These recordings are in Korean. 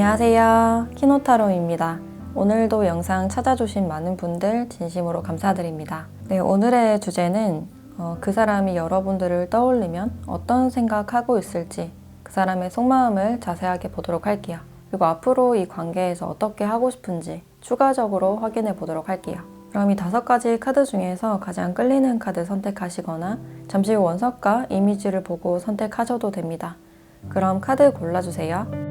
안녕하세요. 키노타로입니다. 오늘도 영상 찾아주신 많은 분들 진심으로 감사드립니다. 네, 오늘의 주제는 그 사람이 여러분들을 떠올리면 어떤 생각하고 있을지 그 사람의 속마음을 자세하게 보도록 할게요. 그리고 앞으로 이 관계에서 어떻게 하고 싶은지 추가적으로 확인해 보도록 할게요. 그럼 이 5가지 카드 중에서 가장 끌리는 카드 선택하시거나 잠시 후 원석과 이미지를 보고 선택하셔도 됩니다. 그럼 카드 골라주세요.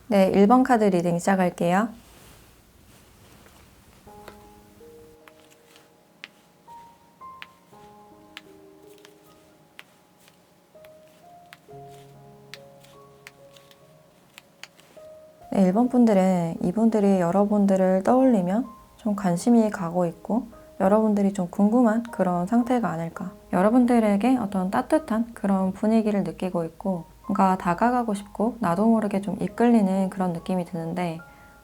네, 1번 카드 리딩 시작할게요. 네, 1번 분들은 이분들이 여러분들을 떠올리면 좀 관심이 가고 있고 여러분들이 좀 궁금한 그런 상태가 아닐까. 여러분들에게 어떤 따뜻한 그런 분위기를 느끼고 있고 뭔가 다가가고 싶고 나도 모르게 좀 이끌리는 그런 느낌이 드는데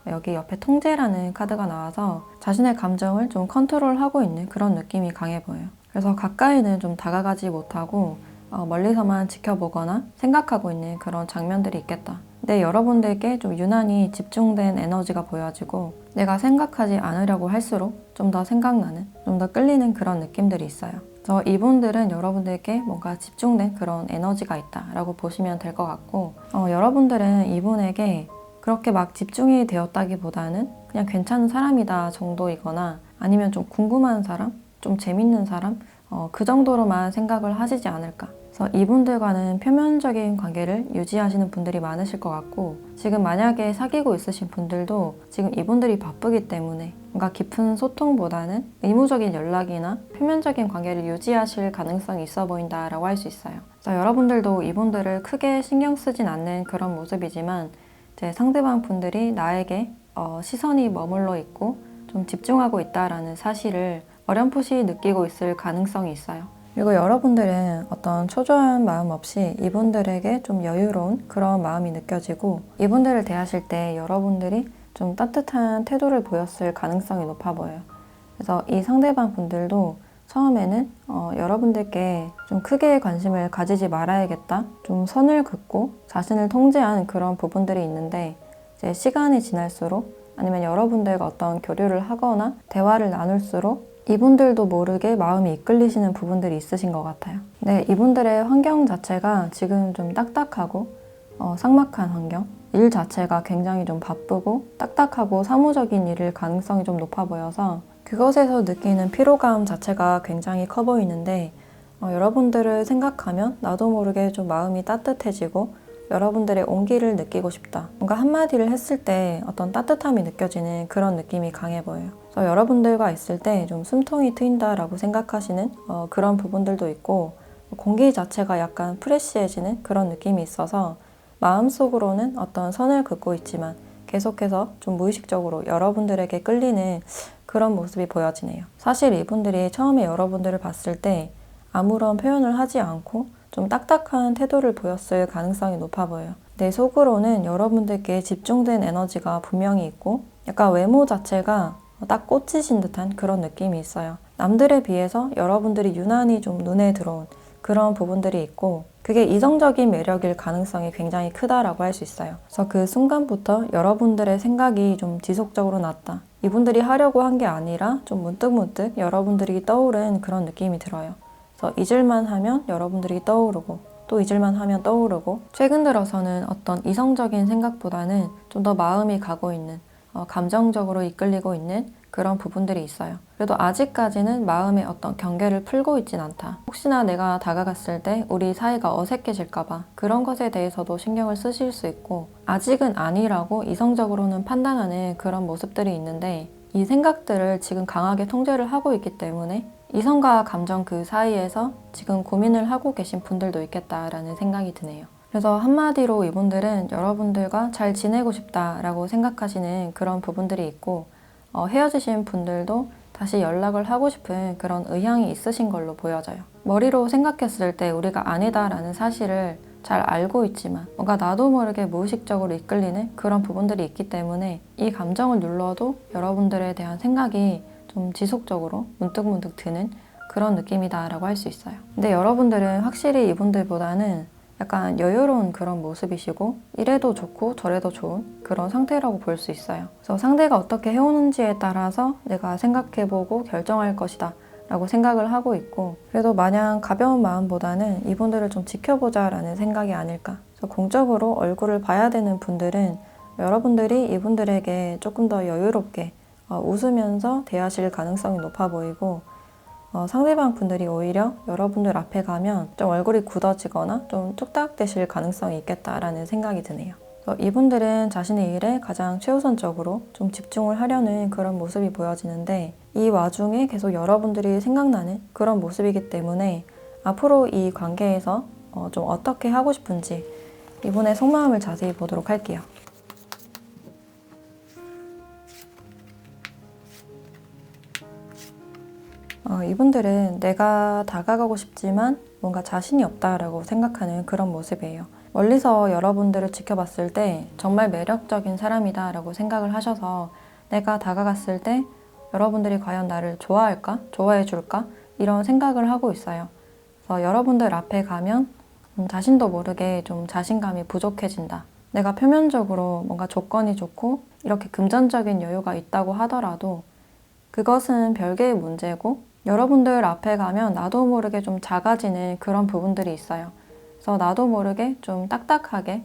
여기 옆에 통제라는 카드가 나와서 자신의 감정을 좀 컨트롤하고 있는 그런 느낌이 강해 보여요. 그래서 가까이는 좀 다가가지 못하고 멀리서만 지켜보거나 생각하고 있는 그런 장면들이 있겠다. 근데 여러분들께 좀 유난히 집중된 에너지가 보여지고 내가 생각하지 않으려고 할수록 좀 더 생각나는, 좀 더 끌리는 그런 느낌들이 있어요. 그래서 이분들은 여러분들께 뭔가 집중된 그런 에너지가 있다라고 보시면 될 것 같고 여러분들은 이분에게 그렇게 막 집중이 되었다기보다는 그냥 괜찮은 사람이다 정도이거나 아니면 좀 궁금한 사람, 좀 재밌는 사람 그 정도로만 생각을 하시지 않을까. 그래서 이분들과는 표면적인 관계를 유지하시는 분들이 많으실 것 같고 지금 만약에 사귀고 있으신 분들도 지금 이분들이 바쁘기 때문에 뭔가 깊은 소통보다는 의무적인 연락이나 표면적인 관계를 유지하실 가능성이 있어 보인다라고 할 수 있어요. 그래서 여러분들도 이분들을 크게 신경 쓰진 않는 그런 모습이지만 이제 상대방 분들이 나에게 시선이 머물러 있고 좀 집중하고 있다라는 사실을 어렴풋이 느끼고 있을 가능성이 있어요. 그리고 여러분들은 어떤 초조한 마음 없이 이분들에게 좀 여유로운 그런 마음이 느껴지고 이분들을 대하실 때 여러분들이 좀 따뜻한 태도를 보였을 가능성이 높아 보여요. 그래서 이 상대방 분들도 처음에는 여러분들께 좀 크게 관심을 가지지 말아야겠다, 좀 선을 긋고 자신을 통제하는 그런 부분들이 있는데 이제 시간이 지날수록 아니면 여러분들과 어떤 교류를 하거나 대화를 나눌수록 이분들도 모르게 마음이 이끌리시는 부분들이 있으신 것 같아요. 네, 이분들의 환경 자체가 지금 좀 딱딱하고 삭막한 환경, 일 자체가 굉장히 좀 바쁘고 딱딱하고 사무적인 일일 가능성이 좀 높아 보여서 그것에서 느끼는 피로감 자체가 굉장히 커 보이는데 여러분들을 생각하면 나도 모르게 좀 마음이 따뜻해지고 여러분들의 온기를 느끼고 싶다. 뭔가 한마디를 했을 때 어떤 따뜻함이 느껴지는 그런 느낌이 강해 보여요. 그래서 여러분들과 있을 때 좀 숨통이 트인다라고 생각하시는 그런 부분들도 있고 공기 자체가 약간 프레시해지는 그런 느낌이 있어서 마음속으로는 어떤 선을 긋고 있지만 계속해서 좀 무의식적으로 여러분들에게 끌리는 그런 모습이 보여지네요. 사실 이분들이 처음에 여러분들을 봤을 때 아무런 표현을 하지 않고 좀 딱딱한 태도를 보였을 가능성이 높아 보여요. 내 속으로는 여러분들께 집중된 에너지가 분명히 있고 약간 외모 자체가 딱 꽂히신 듯한 그런 느낌이 있어요. 남들에 비해서 여러분들이 유난히 좀 눈에 들어온 그런 부분들이 있고 그게 이성적인 매력일 가능성이 굉장히 크다라고 할 수 있어요. 그래서 그 순간부터 여러분들의 생각이 좀 지속적으로 났다. 이분들이 하려고 한 게 아니라 좀 문득문득 여러분들이 떠오른 그런 느낌이 들어요. 그래서 잊을만 하면 여러분들이 떠오르고 또 잊을만 하면 떠오르고 최근 들어서는 어떤 이성적인 생각보다는 좀 더 마음이 가고 있는 감정적으로 이끌리고 있는 그런 부분들이 있어요. 그래도 아직까지는 마음의 어떤 경계를 풀고 있진 않다. 혹시나 내가 다가갔을 때 우리 사이가 어색해질까봐 그런 것에 대해서도 신경을 쓰실 수 있고 아직은 아니라고 이성적으로는 판단하는 그런 모습들이 있는데 이 생각들을 지금 강하게 통제를 하고 있기 때문에 이성과 감정 그 사이에서 지금 고민을 하고 계신 분들도 있겠다라는 생각이 드네요. 그래서 한마디로 이분들은 여러분들과 잘 지내고 싶다라고 생각하시는 그런 부분들이 있고, 헤어지신 분들도 다시 연락을 하고 싶은 그런 의향이 있으신 걸로 보여져요. 머리로 생각했을 때 우리가 아니다라는 사실을 잘 알고 있지만 뭔가 나도 모르게 무의식적으로 이끌리는 그런 부분들이 있기 때문에 이 감정을 눌러도 여러분들에 대한 생각이 좀 지속적으로 문득문득 드는 그런 느낌이다라고 할 수 있어요. 근데 여러분들은 확실히 이분들보다는 약간 여유로운 그런 모습이시고 이래도 좋고 저래도 좋은 그런 상태라고 볼 수 있어요. 그래서 상대가 어떻게 해오는지에 따라서 내가 생각해보고 결정할 것이다 라고 생각을 하고 있고, 그래도 마냥 가벼운 마음보다는 이분들을 좀 지켜보자 라는 생각이 아닐까. 그래서 공적으로 얼굴을 봐야 되는 분들은 여러분들이 이분들에게 조금 더 여유롭게 웃으면서 대하실 가능성이 높아 보이고, 상대방 분들이 오히려 여러분들 앞에 가면 좀 얼굴이 굳어지거나 좀 뚝딱대실 가능성이 있겠다라는 생각이 드네요. 이분들은 자신의 일에 가장 최우선적으로 좀 집중을 하려는 그런 모습이 보여지는데, 이 와중에 계속 여러분들이 생각나는 그런 모습이기 때문에 앞으로 이 관계에서 좀 어떻게 하고 싶은지 이분의 속마음을 자세히 보도록 할게요. 이분들은 내가 다가가고 싶지만 뭔가 자신이 없다라고 생각하는 그런 모습이에요. 멀리서 여러분들을 지켜봤을 때 정말 매력적인 사람이다 라고 생각을 하셔서 내가 다가갔을 때 여러분들이 과연 나를 좋아할까? 좋아해 줄까? 이런 생각을 하고 있어요. 그래서 여러분들 앞에 가면 자신도 모르게 좀 자신감이 부족해진다. 내가 표면적으로 뭔가 조건이 좋고 이렇게 금전적인 여유가 있다고 하더라도 그것은 별개의 문제고, 여러분들 앞에 가면 나도 모르게 좀 작아지는 그런 부분들이 있어요. 그래서 나도 모르게 좀 딱딱하게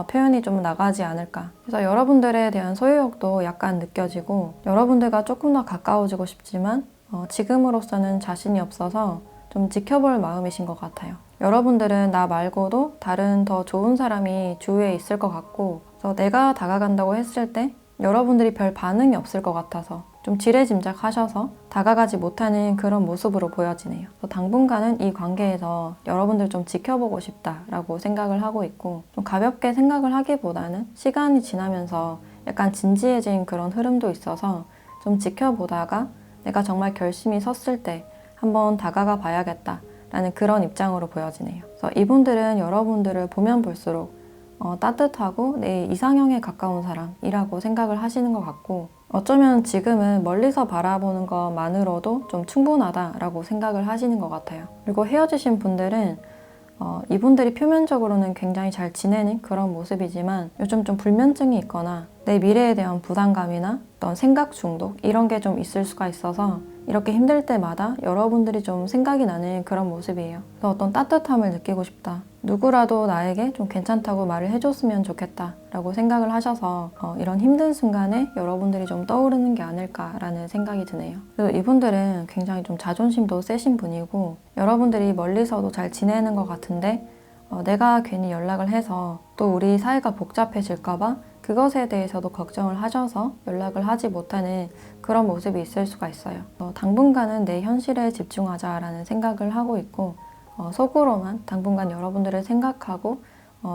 표현이 좀 나가지 않을까. 그래서 여러분들에 대한 소유욕도 약간 느껴지고, 여러분들과 조금 더 가까워지고 싶지만 지금으로서는 자신이 없어서 좀 지켜볼 마음이신 것 같아요. 여러분들은 나 말고도 다른 더 좋은 사람이 주위에 있을 것 같고, 그래서 내가 다가간다고 했을 때 여러분들이 별 반응이 없을 것 같아서 좀 지레짐작하셔서 다가가지 못하는 그런 모습으로 보여지네요. 당분간은 이 관계에서 여러분들 좀 지켜보고 싶다라고 생각을 하고 있고, 좀 가볍게 생각을 하기보다는 시간이 지나면서 약간 진지해진 그런 흐름도 있어서 좀 지켜보다가 내가 정말 결심이 섰을 때 한번 다가가 봐야겠다라는 그런 입장으로 보여지네요. 그래서 이분들은 여러분들을 보면 볼수록 따뜻하고 내 이상형에 가까운 사람이라고 생각을 하시는 것 같고, 어쩌면 지금은 멀리서 바라보는 것만으로도 좀 충분하다라고 생각을 하시는 것 같아요. 그리고 헤어지신 분들은 이분들이 표면적으로는 굉장히 잘 지내는 그런 모습이지만 요즘 좀 불면증이 있거나 내 미래에 대한 부담감이나 어떤 생각 중독 이런 게 좀 있을 수가 있어서 이렇게 힘들 때마다 여러분들이 좀 생각이 나는 그런 모습이에요. 그래서 어떤 따뜻함을 느끼고 싶다. 누구라도 나에게 좀 괜찮다고 말을 해줬으면 좋겠다 라고 생각을 하셔서 이런 힘든 순간에 여러분들이 좀 떠오르는 게 아닐까라는 생각이 드네요. 그리고 이분들은 굉장히 좀 자존심도 세신 분이고, 여러분들이 멀리서도 잘 지내는 것 같은데 내가 괜히 연락을 해서 또 우리 사이가 복잡해질까봐 그것에 대해서도 걱정을 하셔서 연락을 하지 못하는 그런 모습이 있을 수가 있어요. 당분간은 내 현실에 집중하자라는 생각을 하고 있고, 속으로만 당분간 여러분들을 생각하고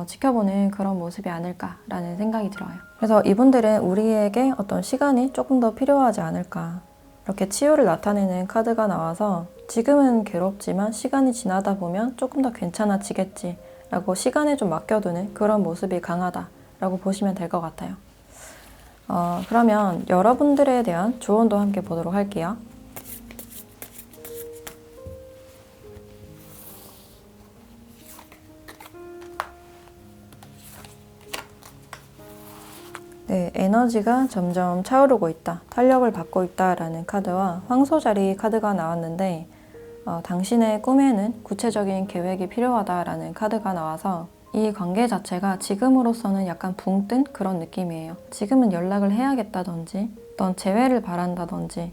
지켜보는 그런 모습이 아닐까라는 생각이 들어요. 그래서 이분들은 우리에게 어떤 시간이 조금 더 필요하지 않을까. 이렇게 치유를 나타내는 카드가 나와서 지금은 괴롭지만 시간이 지나다 보면 조금 더 괜찮아지겠지 라고 시간에 좀 맡겨두는 그런 모습이 강하다라고 보시면 될 것 같아요. 그러면 여러분들에 대한 조언도 함께 보도록 할게요. 네, 에너지가 점점 차오르고 있다, 탄력을 받고 있다라는 카드와 황소자리 카드가 나왔는데, 당신의 꿈에는 구체적인 계획이 필요하다라는 카드가 나와서 이 관계 자체가 지금으로서는 약간 붕 뜬 그런 느낌이에요. 지금은 연락을 해야겠다든지 어떤 재회를 바란다든지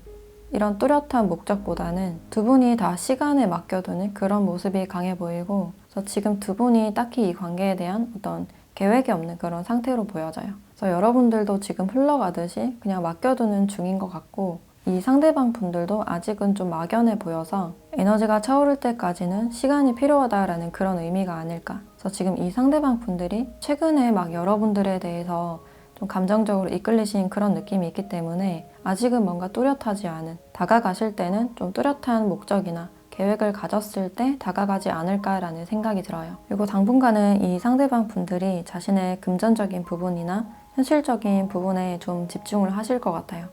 이런 뚜렷한 목적보다는 두 분이 다 시간에 맡겨두는 그런 모습이 강해 보이고, 그래서 지금 두 분이 딱히 이 관계에 대한 어떤 계획이 없는 그런 상태로 보여져요. 그래서 여러분들도 지금 흘러가듯이 그냥 맡겨두는 중인 것 같고, 이 상대방 분들도 아직은 좀 막연해 보여서 에너지가 차오를 때까지는 시간이 필요하다라는 그런 의미가 아닐까. 그래서 지금 이 상대방 분들이 최근에 막 여러분들에 대해서 좀 감정적으로 이끌리신 그런 느낌이 있기 때문에 아직은 뭔가 뚜렷하지 않은, 다가가실 때는 좀 뚜렷한 목적이나 계획을 가졌을 때 다가가지 않을까라는 생각이 들어요. 그리고 당분간은 이 상대방 분들이 자신의 금전적인 부분이나 현실적인 부분에 좀 집중을 하실 것 같아요.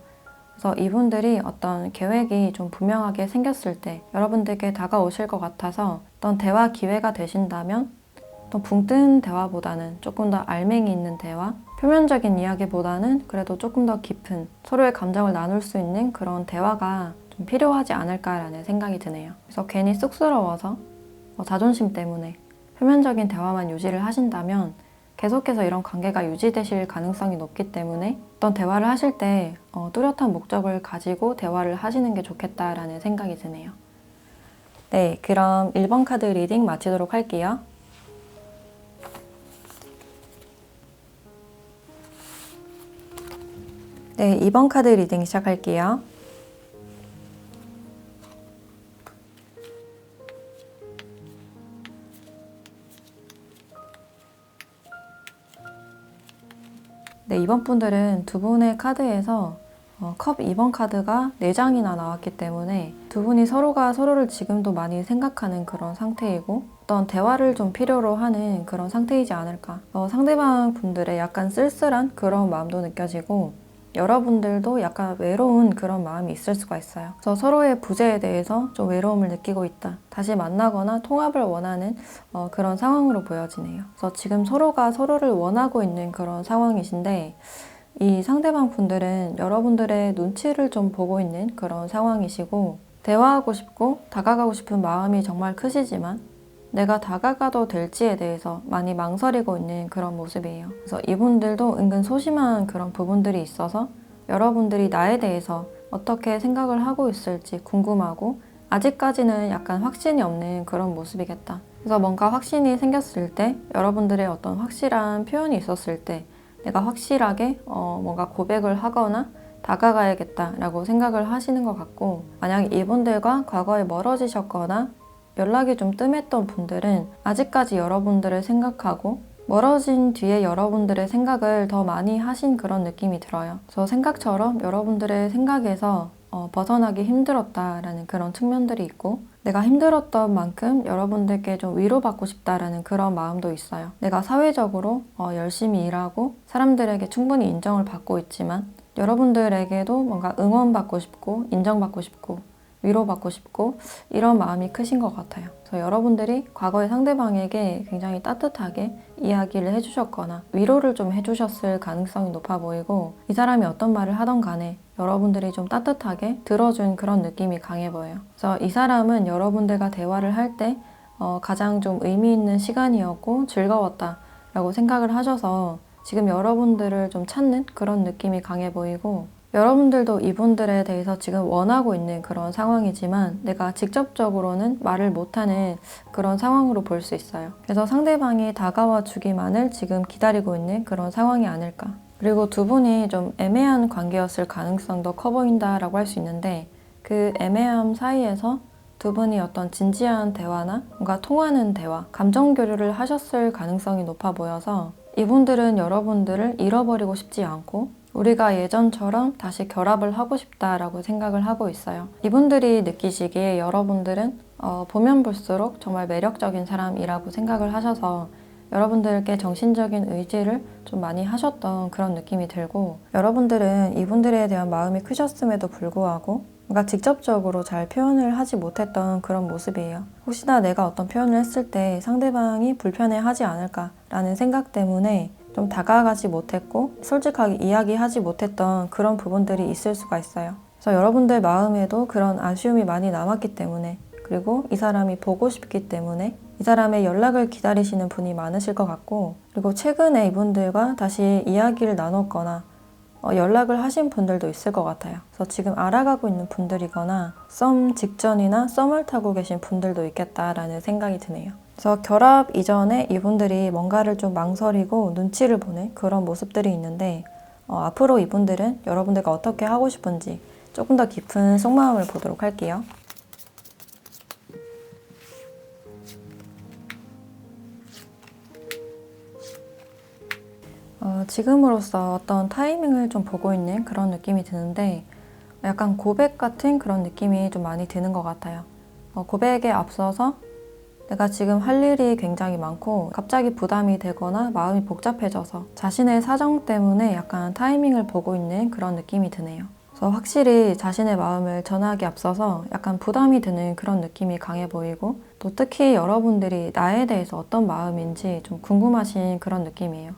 그래서 이분들이 어떤 계획이 좀 분명하게 생겼을 때 여러분들께 다가오실 것 같아서 어떤 대화 기회가 되신다면 어떤 붕 뜬 대화보다는 조금 더 알맹이 있는 대화, 표면적인 이야기보다는 그래도 조금 더 깊은 서로의 감정을 나눌 수 있는 그런 대화가 좀 필요하지 않을까라는 생각이 드네요. 그래서 괜히 쑥스러워서 자존심 때문에 표면적인 대화만 유지를 하신다면 계속해서 이런 관계가 유지되실 가능성이 높기 때문에 어떤 대화를 하실 때 뚜렷한 목적을 가지고 대화를 하시는 게 좋겠다라는 생각이 드네요. 네, 그럼 1번 카드 리딩 마치도록 할게요. 네, 2번 카드 리딩 시작할게요. 네, 이번 분들은 두 분의 카드에서 컵 2번 카드가 4장이나 나왔기 때문에 두 분이 서로가 서로를 지금도 많이 생각하는 그런 상태이고 어떤 대화를 좀 필요로 하는 그런 상태이지 않을까. 상대방 분들의 약간 쓸쓸한 그런 마음도 느껴지고 여러분들도 약간 외로운 그런 마음이 있을 수가 있어요. 그래서 서로의 부재에 대해서 좀 외로움을 느끼고 있다. 다시 만나거나 통합을 원하는 그런 상황으로 보여지네요. 그래서 지금 서로가 서로를 원하고 있는 그런 상황이신데 이 상대방 분들은 여러분들의 눈치를 좀 보고 있는 그런 상황이시고 대화하고 싶고 다가가고 싶은 마음이 정말 크시지만 내가 다가가도 될지에 대해서 많이 망설이고 있는 그런 모습이에요. 그래서 이분들도 은근 소심한 그런 부분들이 있어서 여러분들이 나에 대해서 어떻게 생각을 하고 있을지 궁금하고 아직까지는 약간 확신이 없는 그런 모습이겠다. 그래서 뭔가 확신이 생겼을 때 여러분들의 어떤 확실한 표현이 있었을 때 내가 확실하게 뭔가 고백을 하거나 다가가야겠다라고 생각을 하시는 것 같고 만약 이분들과 과거에 멀어지셨거나 연락이 좀 뜸했던 분들은 아직까지 여러분들을 생각하고 멀어진 뒤에 여러분들의 생각을 더 많이 하신 그런 느낌이 들어요. 그래서 생각처럼 여러분들의 생각에서 벗어나기 힘들었다라는 그런 측면들이 있고 내가 힘들었던 만큼 여러분들께 좀 위로받고 싶다라는 그런 마음도 있어요. 내가 사회적으로 열심히 일하고 사람들에게 충분히 인정을 받고 있지만 여러분들에게도 뭔가 응원받고 싶고 인정받고 싶고 위로받고 싶고 이런 마음이 크신 것 같아요. 그래서 여러분들이 과거의 상대방에게 굉장히 따뜻하게 이야기를 해주셨거나 위로를 좀 해주셨을 가능성이 높아 보이고 이 사람이 어떤 말을 하던 간에 여러분들이 좀 따뜻하게 들어준 그런 느낌이 강해 보여요. 그래서 이 사람은 여러분들과 대화를 할 때 가장 좀 의미 있는 시간이었고 즐거웠다라고 생각을 하셔서 지금 여러분들을 좀 찾는 그런 느낌이 강해 보이고 여러분들도 이분들에 대해서 지금 원하고 있는 그런 상황이지만 내가 직접적으로는 말을 못하는 그런 상황으로 볼 수 있어요. 그래서 상대방이 다가와 주기만을 지금 기다리고 있는 그런 상황이 아닐까. 그리고 두 분이 좀 애매한 관계였을 가능성도 커 보인다라고 할 수 있는데 그 애매함 사이에서 두 분이 어떤 진지한 대화나 뭔가 통하는 대화, 감정 교류를 하셨을 가능성이 높아 보여서 이분들은 여러분들을 잃어버리고 싶지 않고 우리가 예전처럼 다시 결합을 하고 싶다라고 생각을 하고 있어요. 이분들이 느끼시기에 여러분들은 보면 볼수록 정말 매력적인 사람이라고 생각을 하셔서 여러분들께 정신적인 의지를 좀 많이 하셨던 그런 느낌이 들고 여러분들은 이분들에 대한 마음이 크셨음에도 불구하고 뭔가 직접적으로 잘 표현을 하지 못했던 그런 모습이에요. 혹시나 내가 어떤 표현을 했을 때 상대방이 불편해하지 않을까라는 생각 때문에 좀 다가가지 못했고 솔직하게 이야기하지 못했던 그런 부분들이 있을 수가 있어요. 그래서 여러분들 마음에도 그런 아쉬움이 많이 남았기 때문에 그리고 이 사람이 보고 싶기 때문에 이 사람의 연락을 기다리시는 분이 많으실 것 같고 그리고 최근에 이분들과 다시 이야기를 나눴거나 연락을 하신 분들도 있을 것 같아요. 그래서 지금 알아가고 있는 분들이거나 썸 직전이나 썸을 타고 계신 분들도 있겠다라는 생각이 드네요. 그래서 결합 이전에 이분들이 뭔가를 좀 망설이고 눈치를 보는 그런 모습들이 있는데 앞으로 이분들은 여러분들과 어떻게 하고 싶은지 조금 더 깊은 속마음을 보도록 할게요. 지금으로서 어떤 타이밍을 좀 보고 있는 그런 느낌이 드는데 약간 고백 같은 그런 느낌이 좀 많이 드는 것 같아요. 고백에 앞서서 내가 지금 할 일이 굉장히 많고 갑자기 부담이 되거나 마음이 복잡해져서 자신의 사정 때문에 약간 타이밍을 보고 있는 그런 느낌이 드네요. 그래서 확실히 자신의 마음을 전하기에 앞서서 약간 부담이 드는 그런 느낌이 강해 보이고 또 특히 여러분들이 나에 대해서 어떤 마음인지 좀 궁금하신 그런 느낌이에요.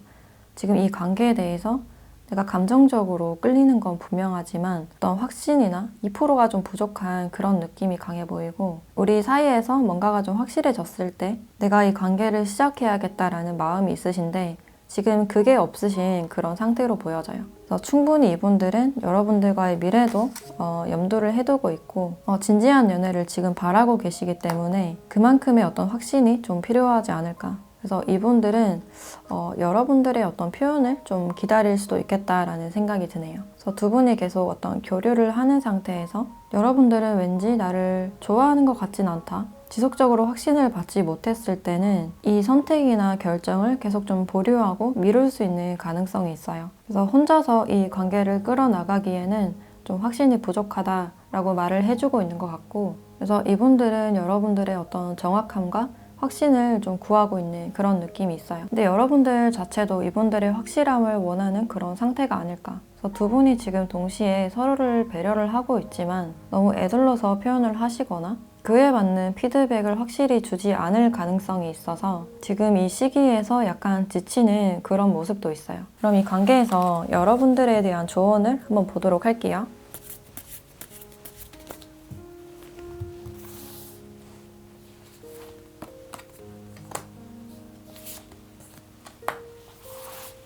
지금 이 관계에 대해서 내가 감정적으로 끌리는 건 분명하지만 어떤 확신이나 2%가 좀 부족한 그런 느낌이 강해 보이고 우리 사이에서 뭔가가 좀 확실해졌을 때 내가 이 관계를 시작해야겠다라는 마음이 있으신데 지금 그게 없으신 그런 상태로 보여져요. 그래서 충분히 이분들은 여러분들과의 미래도 염두를 해두고 있고 진지한 연애를 지금 바라고 계시기 때문에 그만큼의 어떤 확신이 좀 필요하지 않을까. 그래서 이분들은 여러분들의 어떤 표현을 좀 기다릴 수도 있겠다라는 생각이 드네요. 그래서 두 분이 계속 어떤 교류를 하는 상태에서 여러분들은 왠지 나를 좋아하는 것 같진 않다. 지속적으로 확신을 받지 못했을 때는 이 선택이나 결정을 계속 좀 보류하고 미룰 수 있는 가능성이 있어요. 그래서 혼자서 이 관계를 끌어나가기에는 좀 확신이 부족하다라고 말을 해주고 있는 것 같고 그래서 이분들은 여러분들의 어떤 정확함과 확신을 좀 구하고 있는 그런 느낌이 있어요. 근데 여러분들 자체도 이분들의 확실함을 원하는 그런 상태가 아닐까. 그래서 두 분이 지금 동시에 서로를 배려를 하고 있지만 너무 애들러서 표현을 하시거나 그에 맞는 피드백을 확실히 주지 않을 가능성이 있어서 지금 이 시기에서 약간 지치는 그런 모습도 있어요. 그럼 이 관계에서 여러분들에 대한 조언을 한번 보도록 할게요.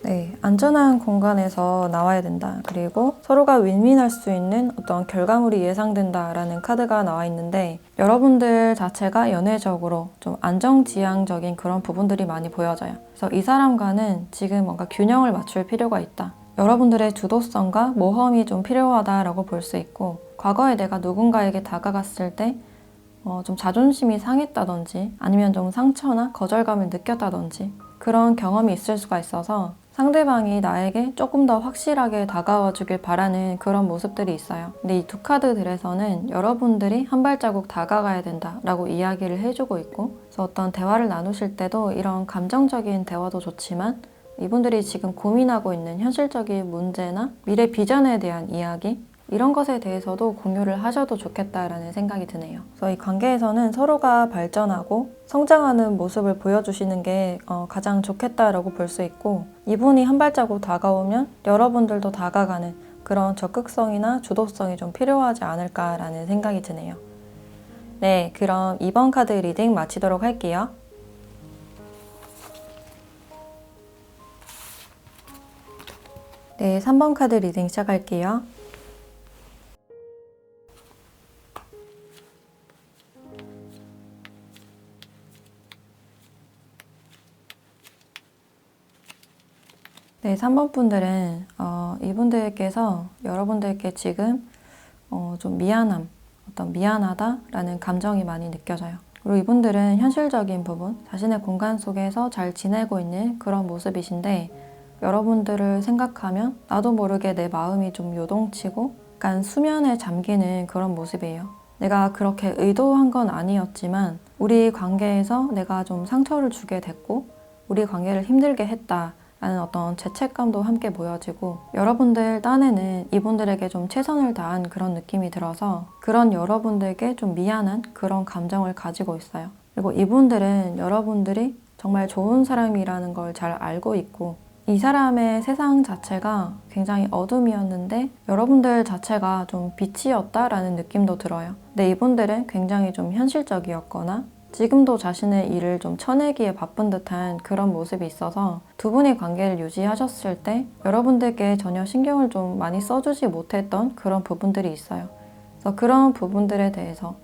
네, 안전한 공간에서 나와야 된다. 그리고 서로가 윈윈할 수 있는 어떤 결과물이 예상된다라는 카드가 나와 있는데 여러분들 자체가 연애적으로 좀 안정지향적인 그런 부분들이 많이 보여져요. 그래서 이 사람과는 지금 뭔가 균형을 맞출 필요가 있다. 여러분들의 주도성과 모험이 좀 필요하다라고 볼 수 있고 과거에 내가 누군가에게 다가갔을 때 좀 자존심이 상했다든지 아니면 좀 상처나 거절감을 느꼈다든지 그런 경험이 있을 수가 있어서 상대방이 나에게 조금 더 확실하게 다가와 주길 바라는 그런 모습들이 있어요. 근데 이 두 카드들에서는 여러분들이 한 발자국 다가가야 된다라고 이야기를 해주고 있고 그래서 어떤 대화를 나누실 때도 이런 감정적인 대화도 좋지만 이분들이 지금 고민하고 있는 현실적인 문제나 미래 비전에 대한 이야기 이런 것에 대해서도 공유를 하셔도 좋겠다라는 생각이 드네요. 그래서 이 관계에서는 서로가 발전하고 성장하는 모습을 보여주시는 게 가장 좋겠다라고 볼 수 있고 이분이 한 발자국 다가오면 여러분들도 다가가는 그런 적극성이나 주도성이 좀 필요하지 않을까라는 생각이 드네요. 네, 그럼 2번 카드 리딩 마치도록 할게요. 네, 3번 카드 리딩 시작할게요. 네, 3번 분들은 이분들께서 여러분들께 지금 좀 미안함, 어떤 미안하다라는 감정이 많이 느껴져요. 그리고 이분들은 현실적인 부분, 자신의 공간 속에서 잘 지내고 있는 그런 모습이신데 여러분들을 생각하면 나도 모르게 내 마음이 좀 요동치고 약간 수면에 잠기는 그런 모습이에요. 내가 그렇게 의도한 건 아니었지만 우리 관계에서 내가 좀 상처를 주게 됐고 우리 관계를 힘들게 했다. 라는 어떤 죄책감도 함께 보여지고 여러분들 딴에는 이분들에게 좀 최선을 다한 그런 느낌이 들어서 그런 여러분들께 좀 미안한 그런 감정을 가지고 있어요. 그리고 이분들은 여러분들이 정말 좋은 사람이라는 걸 잘 알고 있고 이 사람의 세상 자체가 굉장히 어둠이었는데 여러분들 자체가 좀 빛이었다라는 느낌도 들어요. 근데 이분들은 굉장히 좀 현실적이었거나 지금도 자신의 일을 좀 쳐내기에 바쁜 듯한 그런 모습이 있어서 두 분의 관계를 유지하셨을 때 여러분들께 전혀 신경을 좀 많이 써주지 못했던 그런 부분들이 있어요. 그래서 그런 부분들에 대해서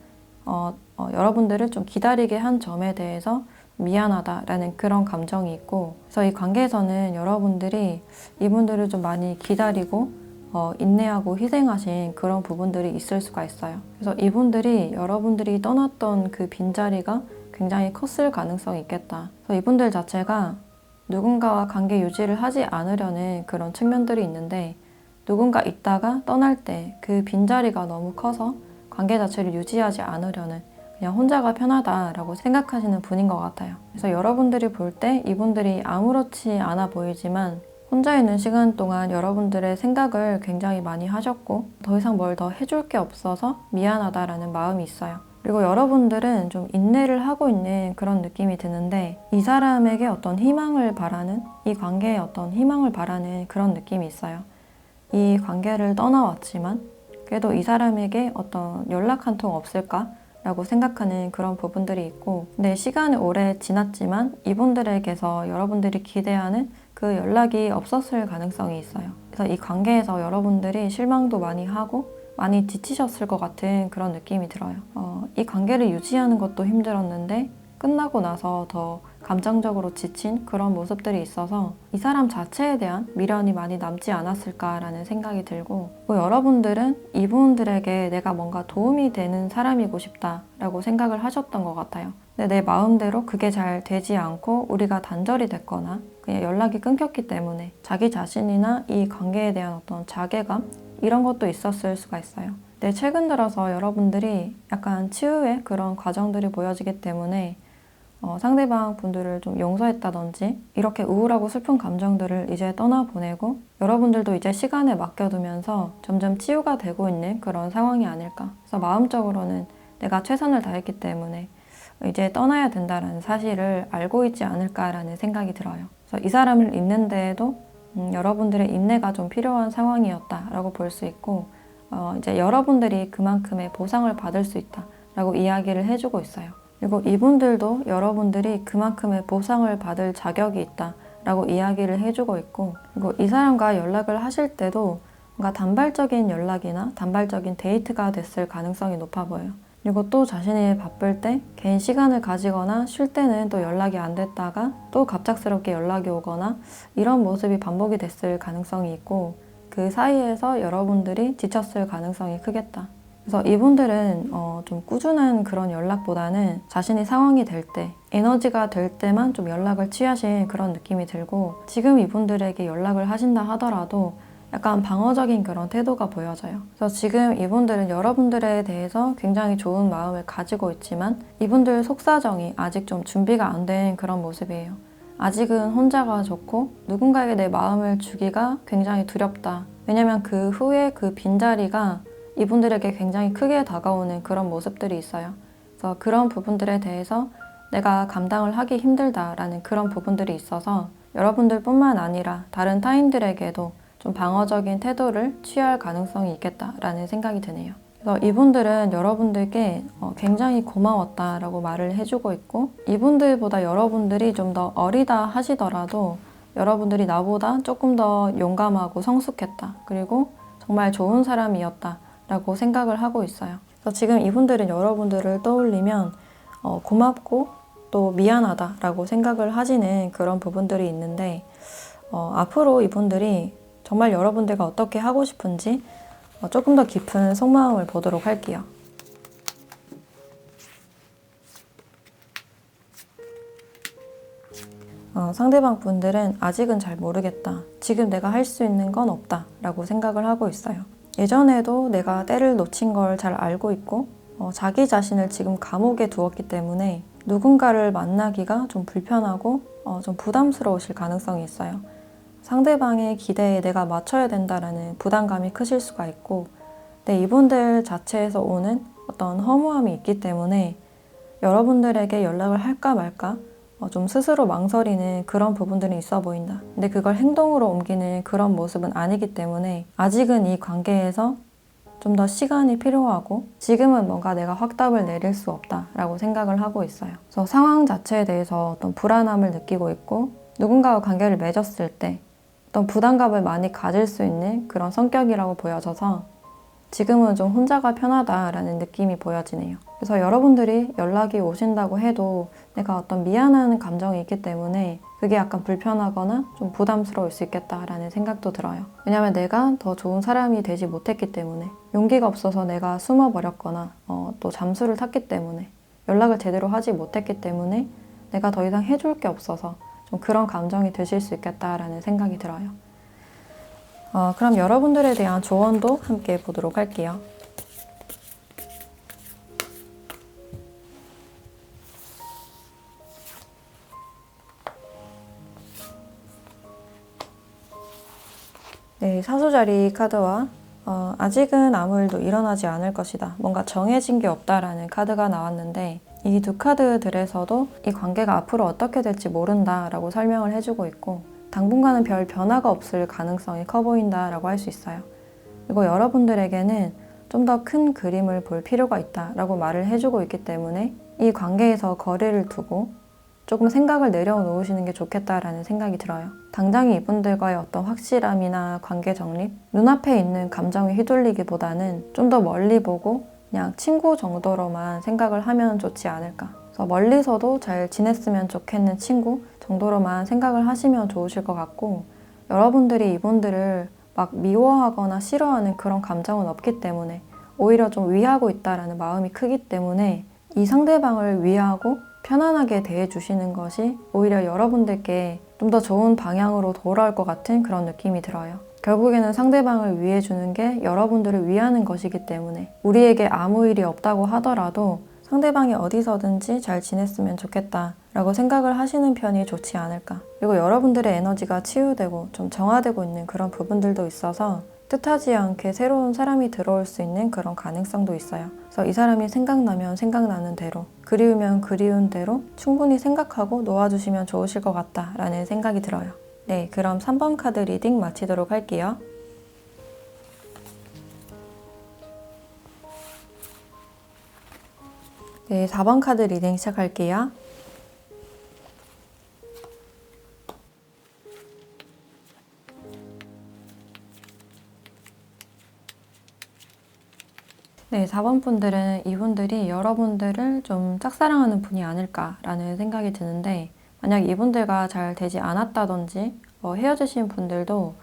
여러분들을 좀 기다리게 한 점에 대해서 미안하다라는 그런 감정이 있고 그래서 이 관계에서는 여러분들이 이분들을 좀 많이 기다리고 인내하고 희생하신 그런 부분들이 있을 수가 있어요. 그래서 이분들이 여러분들이 떠났던 그 빈자리가 굉장히 컸을 가능성이 있겠다. 그래서 이분들 자체가 누군가와 관계 유지를 하지 않으려는 그런 측면들이 있는데, 누군가 있다가 떠날 때 그 빈자리가 너무 커서 관계 자체를 유지하지 않으려는, 그냥 혼자가 편하다라고 생각하시는 분인 것 같아요. 그래서 여러분들이 볼 때 이분들이 아무렇지 않아 보이지만 혼자 있는 시간 동안 여러분들의 생각을 굉장히 많이 하셨고, 더 이상 뭘 더 해줄 게 없어서 미안하다라는 마음이 있어요. 그리고 여러분들은 좀 인내를 하고 있는 그런 느낌이 드는데, 이 사람에게 어떤 희망을 바라는, 이 관계에 어떤 희망을 바라는 그런 느낌이 있어요. 이 관계를 떠나왔지만 그래도 이 사람에게 어떤 연락 한 통 없을까? 라고 생각하는 그런 부분들이 있고, 근데 시간이 오래 지났지만 이분들에게서 여러분들이 기대하는 그 연락이 없었을 가능성이 있어요. 그래서 이 관계에서 여러분들이 실망도 많이 하고 많이 지치셨을 것 같은 그런 느낌이 들어요. 이 관계를 유지하는 것도 힘들었는데 끝나고 나서 더 감정적으로 지친 그런 모습들이 있어서 이 사람 자체에 대한 미련이 많이 남지 않았을까라는 생각이 들고, 또 여러분들은 이분들에게 내가 뭔가 도움이 되는 사람이고 싶다라고 생각을 하셨던 것 같아요. 근데 내 마음대로 그게 잘 되지 않고 우리가 단절이 됐거나 그냥 연락이 끊겼기 때문에 자기 자신이나 이 관계에 대한 어떤 자괴감, 이런 것도 있었을 수가 있어요. 근데 최근 들어서 여러분들이 약간 치유의 그런 과정들이 보여지기 때문에 상대방 분들을 좀 용서했다든지 이렇게 우울하고 슬픈 감정들을 이제 떠나보내고, 여러분들도 이제 시간에 맡겨두면서 점점 치유가 되고 있는 그런 상황이 아닐까. 그래서 마음적으로는 내가 최선을 다했기 때문에 이제 떠나야 된다는 사실을 알고 있지 않을까라는 생각이 들어요. 그래서 이 사람을 잊는 데에도 여러분들의 인내가 좀 필요한 상황이었다라고 볼 수 있고, 이제 여러분들이 그만큼의 보상을 받을 수 있다라고 이야기를 해주고 있어요. 그리고 이분들도 여러분들이 그만큼의 보상을 받을 자격이 있다라고 이야기를 해주고 있고, 그리고 이 사람과 연락을 하실 때도 뭔가 단발적인 연락이나 단발적인 데이트가 됐을 가능성이 높아 보여요. 그리고 또 자신이 바쁠 때 개인 시간을 가지거나 쉴 때는 또 연락이 안 됐다가 또 갑작스럽게 연락이 오거나 이런 모습이 반복이 됐을 가능성이 있고, 그 사이에서 여러분들이 지쳤을 가능성이 크겠다. 그래서 이분들은 좀 꾸준한 그런 연락보다는 자신이 상황이 될 때, 에너지가 될 때만 좀 연락을 취하신 그런 느낌이 들고, 지금 이분들에게 연락을 하신다 하더라도 약간 방어적인 그런 태도가 보여져요. 그래서 지금 이분들은 여러분들에 대해서 굉장히 좋은 마음을 가지고 있지만 이분들 속사정이 아직 좀 준비가 안 된 그런 모습이에요. 아직은 혼자가 좋고 누군가에게 내 마음을 주기가 굉장히 두렵다. 왜냐면 그 후에 그 빈자리가 이분들에게 굉장히 크게 다가오는 그런 모습들이 있어요. 그래서 그런 부분들에 대해서 내가 감당을 하기 힘들다라는 그런 부분들이 있어서 여러분들뿐만 아니라 다른 타인들에게도 좀 방어적인 태도를 취할 가능성이 있겠다라는 생각이 드네요. 그래서 이분들은 여러분들께 굉장히 고마웠다라고 말을 해주고 있고, 이분들보다 여러분들이 좀 더 어리다 하시더라도 여러분들이 나보다 조금 더 용감하고 성숙했다, 그리고 정말 좋은 사람이었다 라고 생각을 하고 있어요. 그래서 지금 이분들은 여러분들을 떠올리면 고맙고 또 미안하다 라고 생각을 하시는 그런 부분들이 있는데, 앞으로 이분들이 정말 여러분들과 어떻게 하고 싶은지 조금 더 깊은 속마음을 보도록 할게요. 상대방 분들은 아직은 잘 모르겠다. 지금 내가 할 수 있는 건 없다 라고 생각을 하고 있어요. 예전에도 내가 때를 놓친 걸 잘 알고 있고 자기 자신을 지금 감옥에 두었기 때문에 누군가를 만나기가 좀 불편하고 좀 부담스러우실 가능성이 있어요. 상대방의 기대에 내가 맞춰야 된다라는 부담감이 크실 수가 있고, 근데 이분들 자체에서 오는 어떤 허무함이 있기 때문에 여러분들에게 연락을 할까 말까 좀 스스로 망설이는 그런 부분들이 있어 보인다. 근데 그걸 행동으로 옮기는 그런 모습은 아니기 때문에 아직은 이 관계에서 좀 더 시간이 필요하고 지금은 뭔가 내가 확답을 내릴 수 없다라고 생각을 하고 있어요. 그래서 상황 자체에 대해서 어떤 불안함을 느끼고 있고, 누군가와 관계를 맺었을 때 어떤 부담감을 많이 가질 수 있는 그런 성격이라고 보여져서 지금은 좀 혼자가 편하다라는 느낌이 보여지네요. 그래서 여러분들이 연락이 오신다고 해도 내가 어떤 미안한 감정이 있기 때문에 그게 약간 불편하거나 좀 부담스러울 수 있겠다라는 생각도 들어요. 왜냐면 내가 더 좋은 사람이 되지 못했기 때문에, 용기가 없어서 내가 숨어버렸거나 또 잠수를 탔기 때문에, 연락을 제대로 하지 못했기 때문에 내가 더 이상 해줄 게 없어서 좀 그런 감정이 드실 수 있겠다라는 생각이 들어요. 그럼 여러분들에 대한 조언도 함께 보도록 할게요. 네, 사수자리 카드와 아직은 아무 일도 일어나지 않을 것이다. 뭔가 정해진 게 없다라는 카드가 나왔는데, 이 두 카드들에서도 이 관계가 앞으로 어떻게 될지 모른다라고 설명을 해주고 있고, 당분간은 별 변화가 없을 가능성이 커 보인다라고 할 수 있어요. 그리고 여러분들에게는 좀 더 큰 그림을 볼 필요가 있다라고 말을 해주고 있기 때문에 이 관계에서 거리를 두고 조금 생각을 내려놓으시는 게 좋겠다라는 생각이 들어요. 당장에 이분들과의 어떤 확실함이나 관계 정립, 눈앞에 있는 감정에 휘둘리기보다는 좀 더 멀리 보고 그냥 친구 정도로만 생각을 하면 좋지 않을까. 그래서 멀리서도 잘 지냈으면 좋겠는 친구 정도로만 생각을 하시면 좋으실 것 같고, 여러분들이 이분들을 막 미워하거나 싫어하는 그런 감정은 없기 때문에 오히려 좀 위하고 있다라는 마음이 크기 때문에 이 상대방을 위하고 편안하게 대해주시는 것이 오히려 여러분들께 좀 더 좋은 방향으로 돌아올 것 같은 그런 느낌이 들어요. 결국에는 상대방을 위해주는 게 여러분들을 위하는 것이기 때문에 우리에게 아무 일이 없다고 하더라도 상대방이 어디서든지 잘 지냈으면 좋겠다 라고 생각을 하시는 편이 좋지 않을까. 그리고 여러분들의 에너지가 치유되고 좀 정화되고 있는 그런 부분들도 있어서 뜻하지 않게 새로운 사람이 들어올 수 있는 그런 가능성도 있어요. 그래서 이 사람이 생각나면 생각나는 대로, 그리우면 그리운 대로 충분히 생각하고 놓아주시면 좋으실 것 같다라는 생각이 들어요. 네, 그럼 3번 카드 리딩 마치도록 할게요. 네, 4번 카드 리딩 시작할게요. 네, 4번 분들은 이분들이 여러분들을 좀 짝사랑하는 분이 아닐까라는 생각이 드는데, 만약 이분들과 잘 되지 않았다든지 헤어지신 분들도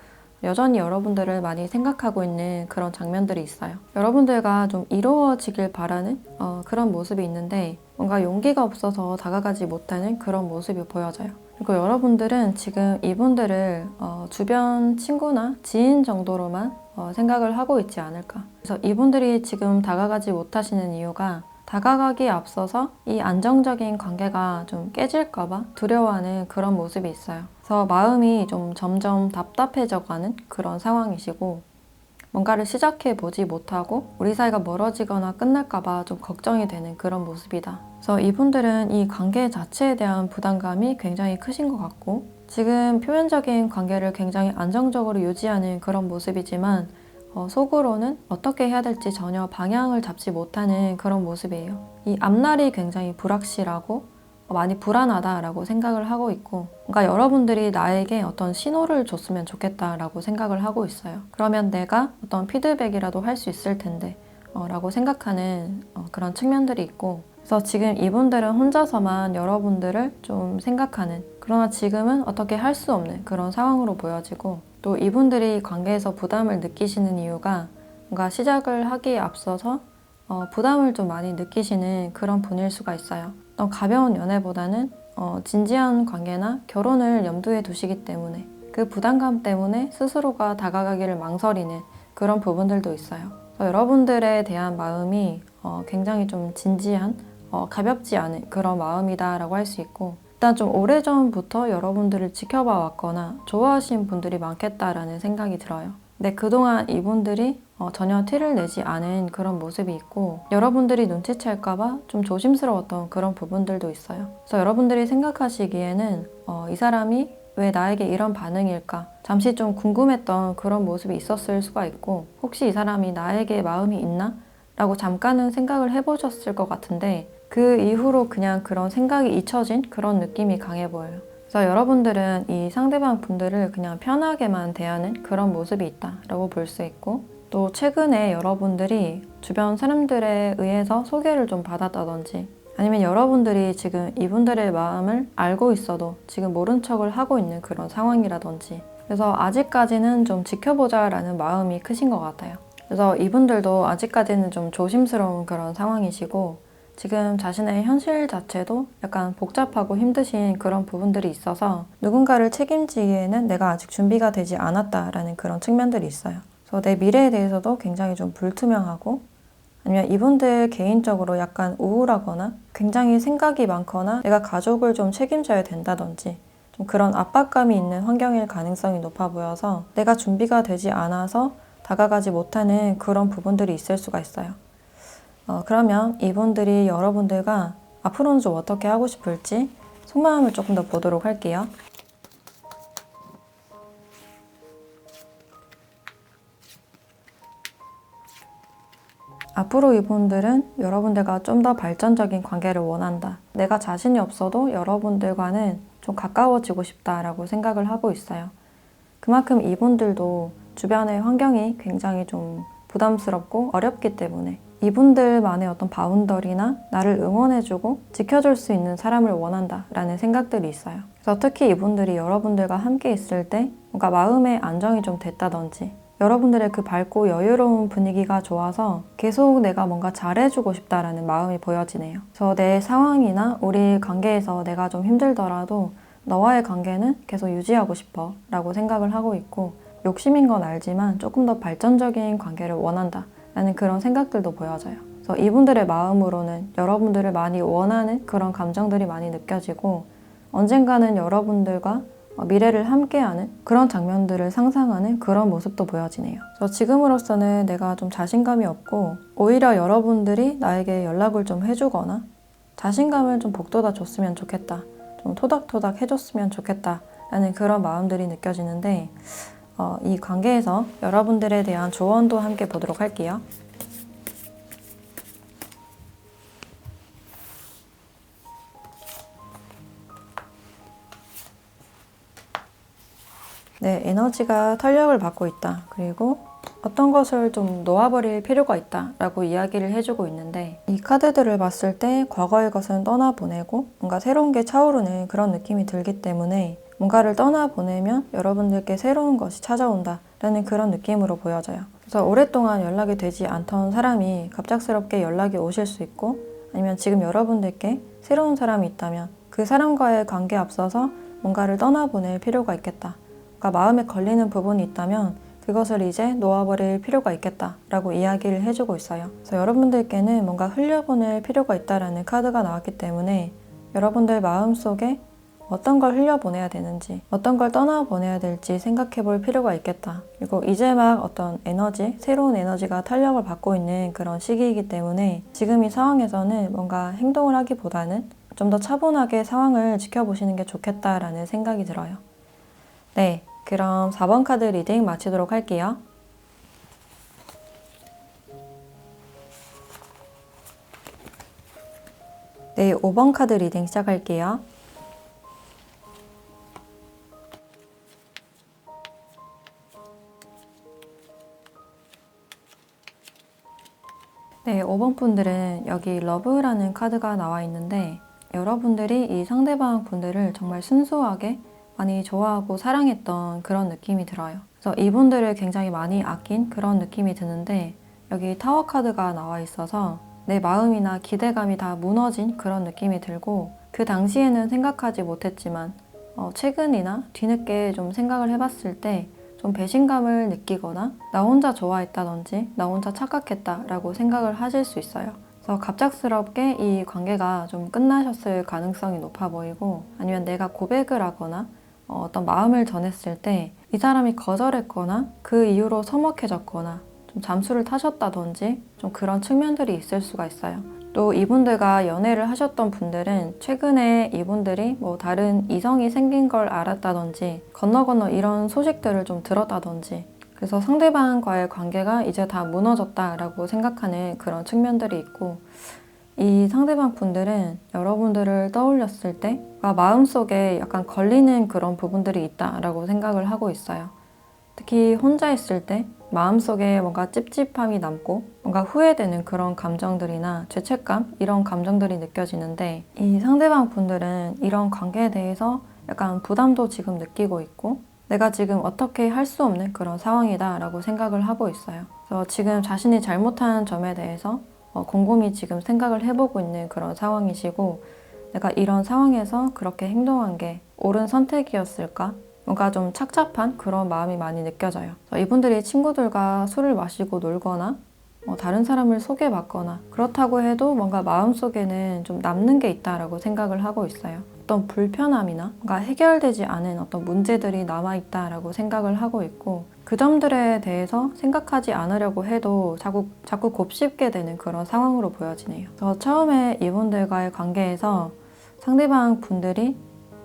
여전히 여러분들을 많이 생각하고 있는 그런 장면들이 있어요. 여러분들과 좀 이루어지길 바라는 그런 모습이 있는데, 뭔가 용기가 없어서 다가가지 못하는 그런 모습이 보여져요. 그리고 여러분들은 지금 이분들을 주변 친구나 지인 정도로만 생각을 하고 있지 않을까. 그래서 이분들이 지금 다가가지 못하시는 이유가 다가가기에 앞서서 이 안정적인 관계가 좀 깨질까봐 두려워하는 그런 모습이 있어요. 그래서 마음이 좀 점점 답답해져 가는 그런 상황이시고, 뭔가를 시작해 보지 못하고 우리 사이가 멀어지거나 끝날까봐 좀 걱정이 되는 그런 모습이다. 그래서 이분들은 이 관계 자체에 대한 부담감이 굉장히 크신 것 같고, 지금 표면적인 관계를 굉장히 안정적으로 유지하는 그런 모습이지만 속으로는 어떻게 해야 될지 전혀 방향을 잡지 못하는 그런 모습이에요. 이 앞날이 굉장히 불확실하고 많이 불안하다라고 생각을 하고 있고, 그러니까 여러분들이 나에게 어떤 신호를 줬으면 좋겠다라고 생각을 하고 있어요. 그러면 내가 어떤 피드백이라도 할 수 있을 텐데 라고 생각하는 그런 측면들이 있고, 그래서 지금 이분들은 혼자서만 여러분들을 좀 생각하는, 그러나 지금은 어떻게 할 수 없는 그런 상황으로 보여지고, 또 이분들이 관계에서 부담을 느끼시는 이유가 뭔가 시작을 하기에 앞서서 부담을 좀 많이 느끼시는 그런 분일 수가 있어요. 어떤 가벼운 연애보다는 진지한 관계나 결혼을 염두에 두시기 때문에 그 부담감 때문에 스스로가 다가가기를 망설이는 그런 부분들도 있어요. 여러분들에 대한 마음이 굉장히 좀 진지한, 가볍지 않은 그런 마음이다라고 할 수 있고, 일단 좀 오래전부터 여러분들을 지켜봐 왔거나 좋아하신 분들이 많겠다라는 생각이 들어요. 근데 그동안 이분들이 전혀 티를 내지 않은 그런 모습이 있고, 여러분들이 눈치챌까봐 좀 조심스러웠던 그런 부분들도 있어요. 그래서 여러분들이 생각하시기에는 이 사람이 왜 나에게 이런 반응일까? 잠시 좀 궁금했던 그런 모습이 있었을 수가 있고, 혹시 이 사람이 나에게 마음이 있나? 라고 잠깐은 생각을 해보셨을 것 같은데, 그 이후로 그냥 그런 생각이 잊혀진 그런 느낌이 강해 보여요. 그래서 여러분들은 이 상대방 분들을 그냥 편하게만 대하는 그런 모습이 있다라고 볼 수 있고, 또 최근에 여러분들이 주변 사람들에 의해서 소개를 좀 받았다든지 아니면 여러분들이 지금 이분들의 마음을 알고 있어도 지금 모른 척을 하고 있는 그런 상황이라든지, 그래서 아직까지는 좀 지켜보자 라는 마음이 크신 것 같아요. 그래서 이분들도 아직까지는 좀 조심스러운 그런 상황이시고, 지금 자신의 현실 자체도 약간 복잡하고 힘드신 그런 부분들이 있어서 누군가를 책임지기에는 내가 아직 준비가 되지 않았다라는 그런 측면들이 있어요. 그래서 내 미래에 대해서도 굉장히 좀 불투명하고, 아니면 이분들 개인적으로 약간 우울하거나 굉장히 생각이 많거나 내가 가족을 좀 책임져야 된다든지 좀 그런 압박감이 있는 환경일 가능성이 높아 보여서 내가 준비가 되지 않아서 다가가지 못하는 그런 부분들이 있을 수가 있어요. 그러면 이분들이 여러분들과 앞으로는 좀 어떻게 하고 싶을지 속마음을 조금 더 보도록 할게요. 앞으로 이분들은 여러분들과 좀 더 발전적인 관계를 원한다. 내가 자신이 없어도 여러분들과는 좀 가까워지고 싶다라고 생각을 하고 있어요. 그만큼 이분들도 주변의 환경이 굉장히 좀 부담스럽고 어렵기 때문에 이분들만의 어떤 바운더리나 나를 응원해주고 지켜줄 수 있는 사람을 원한다라는 생각들이 있어요. 그래서 특히 이분들이 여러분들과 함께 있을 때 뭔가 마음의 안정이 좀 됐다든지 여러분들의 그 밝고 여유로운 분위기가 좋아서 계속 내가 뭔가 잘해주고 싶다라는 마음이 보여지네요. 그래서 내 상황이나 우리 관계에서 내가 좀 힘들더라도 너와의 관계는 계속 유지하고 싶어 라고 생각을 하고 있고, 욕심인 건 알지만 조금 더 발전적인 관계를 원한다 라는 그런 생각들도 보여져요. 그래서 이분들의 마음으로는 여러분들을 많이 원하는 그런 감정들이 많이 느껴지고, 언젠가는 여러분들과 미래를 함께하는 그런 장면들을 상상하는 그런 모습도 보여지네요. 그래서 지금으로서는 내가 좀 자신감이 없고 오히려 여러분들이 나에게 연락을 좀 해주거나 자신감을 좀 북돋아 줬으면 좋겠다, 좀 토닥토닥 해줬으면 좋겠다 라는 그런 마음들이 느껴지는데, 이 관계에서 여러분들에 대한 조언도 함께 보도록 할게요. 네, 에너지가 탄력을 받고 있다. 그리고 어떤 것을 좀 놓아버릴 필요가 있다 라고 이야기를 해주고 있는데, 이 카드들을 봤을 때 과거의 것은 떠나보내고 뭔가 새로운 게 차오르는 그런 느낌이 들기 때문에 뭔가를 떠나보내면 여러분들께 새로운 것이 찾아온다 라는 그런 느낌으로 보여져요. 그래서 오랫동안 연락이 되지 않던 사람이 갑작스럽게 연락이 오실 수 있고, 아니면 지금 여러분들께 새로운 사람이 있다면 그 사람과의 관계에 앞서서 뭔가를 떠나보낼 필요가 있겠다, 그러니까 마음에 걸리는 부분이 있다면 그것을 이제 놓아버릴 필요가 있겠다라고 이야기를 해주고 있어요. 그래서 여러분들께는 뭔가 흘려보낼 필요가 있다라는 카드가 나왔기 때문에 여러분들 마음속에 어떤 걸 흘려보내야 되는지, 어떤 걸 떠나보내야 될지 생각해 볼 필요가 있겠다. 그리고 이제 막 어떤 에너지, 새로운 에너지가 탄력을 받고 있는 그런 시기이기 때문에 지금 이 상황에서는 뭔가 행동을 하기보다는 좀 더 차분하게 상황을 지켜보시는 게 좋겠다라는 생각이 들어요. 네, 그럼 4번 카드 리딩 마치도록 할게요. 네, 5번 카드 리딩 시작할게요. 네, 5번 분들은 여기 러브라는 카드가 나와 있는데, 여러분들이 이 상대방 분들을 정말 순수하게 많이 좋아하고 사랑했던 그런 느낌이 들어요. 그래서 이분들을 굉장히 많이 아낀 그런 느낌이 드는데, 여기 타워 카드가 나와 있어서 내 마음이나 기대감이 다 무너진 그런 느낌이 들고, 그 당시에는 생각하지 못했지만 최근이나 뒤늦게 좀 생각을 해봤을 때 좀 배신감을 느끼거나 나 혼자 좋아했다든지 나 혼자 착각했다라고 생각을 하실 수 있어요. 그래서 갑작스럽게 이 관계가 좀 끝나셨을 가능성이 높아 보이고, 아니면 내가 고백을 하거나 어떤 마음을 전했을 때 이 사람이 거절했거나 그 이후로 서먹해졌거나 좀 잠수를 타셨다든지 좀 그런 측면들이 있을 수가 있어요. 또 이분들과 연애를 하셨던 분들은 최근에 이분들이 뭐 다른 이성이 생긴 걸 알았다든지 건너 이런 소식들을 좀 들었다든지, 그래서 상대방과의 관계가 이제 다 무너졌다라고 생각하는 그런 측면들이 있고, 이 상대방 분들은 여러분들을 떠올렸을 때 마음속에 약간 걸리는 그런 부분들이 있다라고 생각을 하고 있어요. 특히 혼자 있을 때 마음속에 뭔가 찝찝함이 남고 뭔가 후회되는 그런 감정들이나 죄책감 이런 감정들이 느껴지는데 이 상대방 분들은 이런 관계에 대해서 약간 부담도 지금 느끼고 있고 내가 지금 어떻게 할 수 없는 그런 상황이다 라고 생각을 하고 있어요. 그래서 지금 자신이 잘못한 점에 대해서 곰곰이 지금 생각을 해보고 있는 그런 상황이시고 내가 이런 상황에서 그렇게 행동한 게 옳은 선택이었을까? 뭔가 좀 착잡한 그런 마음이 많이 느껴져요. 이분들이 친구들과 술을 마시고 놀거나 다른 사람을 소개받거나 그렇다고 해도 뭔가 마음속에는 좀 남는 게 있다라고 생각을 하고 있어요. 어떤 불편함이나 뭔가 해결되지 않은 어떤 문제들이 남아있다라고 생각을 하고 있고 그 점들에 대해서 생각하지 않으려고 해도 자꾸 곱씹게 되는 그런 상황으로 보여지네요. 그래서 처음에 이분들과의 관계에서 상대방 분들이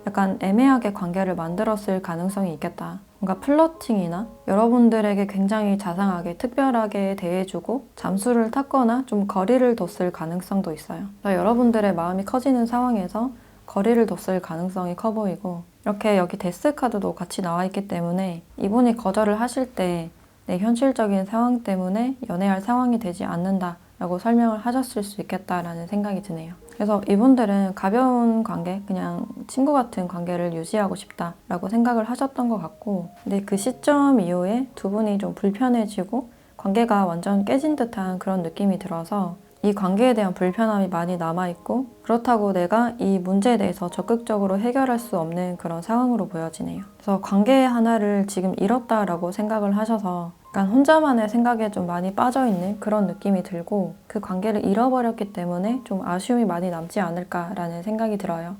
약간 애매하게 관계를 만들었을 가능성이 있겠다. 뭔가 플러팅이나 여러분들에게 굉장히 자상하게 특별하게 대해주고 잠수를 탔거나 좀 거리를 뒀을 가능성도 있어요. 여러분들의 마음이 커지는 상황에서 거리를 뒀을 가능성이 커 보이고 이렇게 여기 데스 카드도 같이 나와 있기 때문에 이분이 거절을 하실 때 내 현실적인 상황 때문에 연애할 상황이 되지 않는다 라고 설명을 하셨을 수 있겠다라는 생각이 드네요. 그래서 이분들은 가벼운 관계, 그냥 친구 같은 관계를 유지하고 싶다라고 생각을 하셨던 것 같고 근데 그 시점 이후에 두 분이 좀 불편해지고 관계가 완전 깨진 듯한 그런 느낌이 들어서 이 관계에 대한 불편함이 많이 남아있고 그렇다고 내가 이 문제에 대해서 적극적으로 해결할 수 없는 그런 상황으로 보여지네요. 그래서 관계 하나를 지금 잃었다라고 생각을 하셔서 약간 혼자만의 생각에 좀 많이 빠져있는 그런 느낌이 들고 그 관계를 잃어버렸기 때문에 좀 아쉬움이 많이 남지 않을까라는 생각이 들어요.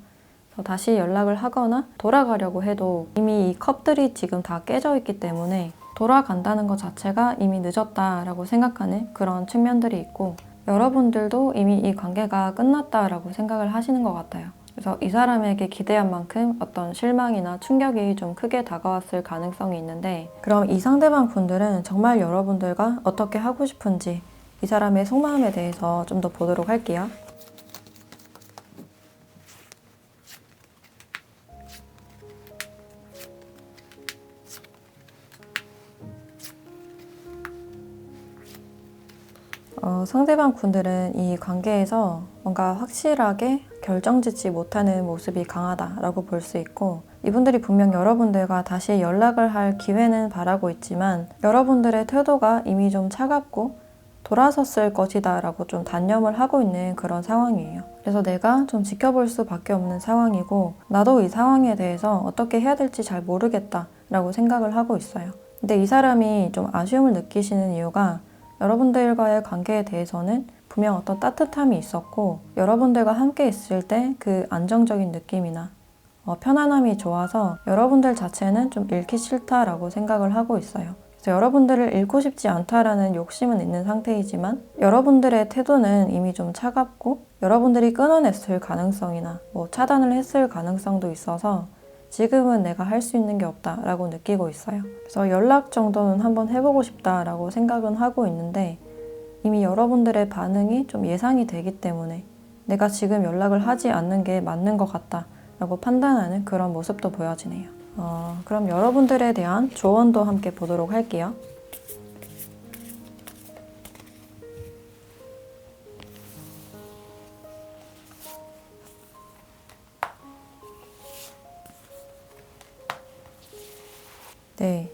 그래서 다시 연락을 하거나 돌아가려고 해도 이미 이 컵들이 지금 다 깨져 있기 때문에 돌아간다는 것 자체가 이미 늦었다라고 생각하는 그런 측면들이 있고 여러분들도 이미 이 관계가 끝났다라고 생각을 하시는 것 같아요. 그래서 이 사람에게 기대한 만큼 어떤 실망이나 충격이 좀 크게 다가왔을 가능성이 있는데 그럼 이 상대방 분들은 정말 여러분들과 어떻게 하고 싶은지 이 사람의 속마음에 대해서 좀 더 보도록 할게요. 상대방 분들은 이 관계에서 뭔가 확실하게 결정짓지 못하는 모습이 강하다라고 볼 수 있고 이분들이 분명 여러분들과 다시 연락을 할 기회는 바라고 있지만 여러분들의 태도가 이미 좀 차갑고 돌아섰을 것이다 라고 좀 단념을 하고 있는 그런 상황이에요. 그래서 내가 좀 지켜볼 수밖에 없는 상황이고 나도 이 상황에 대해서 어떻게 해야 될지 잘 모르겠다 라고 생각을 하고 있어요. 근데 이 사람이 좀 아쉬움을 느끼시는 이유가 여러분들과의 관계에 대해서는 분명 어떤 따뜻함이 있었고 여러분들과 함께 있을 때 그 안정적인 느낌이나 편안함이 좋아서 여러분들 자체는 좀 잃기 싫다라고 생각을 하고 있어요. 그래서 여러분들을 잃고 싶지 않다라는 욕심은 있는 상태이지만 여러분들의 태도는 이미 좀 차갑고 여러분들이 끊어냈을 가능성이나 차단을 했을 가능성도 있어서 지금은 내가 할 수 있는 게 없다라고 느끼고 있어요. 그래서 연락 정도는 한번 해보고 싶다라고 생각은 하고 있는데 이미 여러분들의 반응이 좀 예상이 되기 때문에 내가 지금 연락을 하지 않는 게 맞는 것 같다라고 판단하는 그런 모습도 보여지네요. 그럼 여러분들에 대한 조언도 함께 보도록 할게요. 네,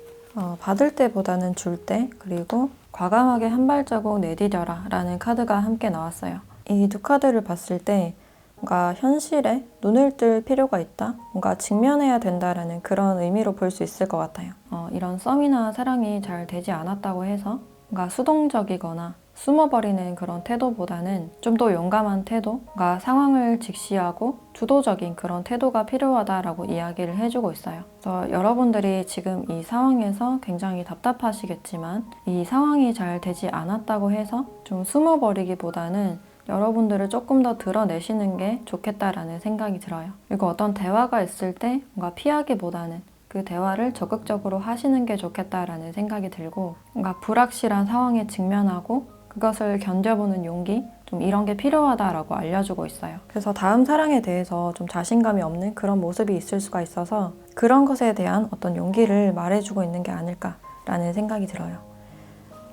받을 때보다는 줄 때, 그리고 과감하게 한 발자국 내디뎌라 라는 카드가 함께 나왔어요. 이 두 카드를 봤을 때 뭔가 현실에 눈을 뜰 필요가 있다? 뭔가 직면해야 된다라는 그런 의미로 볼 수 있을 것 같아요. 이런 썸이나 사랑이 잘 되지 않았다고 해서 뭔가 수동적이거나 숨어버리는 그런 태도보다는 좀 더 용감한 태도, 뭔가 상황을 직시하고 주도적인 그런 태도가 필요하다라고 이야기를 해주고 있어요. 그래서 여러분들이 지금 이 상황에서 굉장히 답답하시겠지만 이 상황이 잘 되지 않았다고 해서 좀 숨어버리기보다는 여러분들을 조금 더 드러내시는 게 좋겠다라는 생각이 들어요. 그리고 어떤 대화가 있을 때 뭔가 피하기보다는 그 대화를 적극적으로 하시는 게 좋겠다라는 생각이 들고 뭔가 불확실한 상황에 직면하고 그것을 견뎌보는 용기 좀 이런 게 필요하다라고 알려주고 있어요. 그래서 다음 사랑에 대해서 좀 자신감이 없는 그런 모습이 있을 수가 있어서 그런 것에 대한 어떤 용기를 말해주고 있는 게 아닐까라는 생각이 들어요.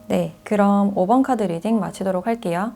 네, 그럼 5번 카드 리딩 마치도록 할게요.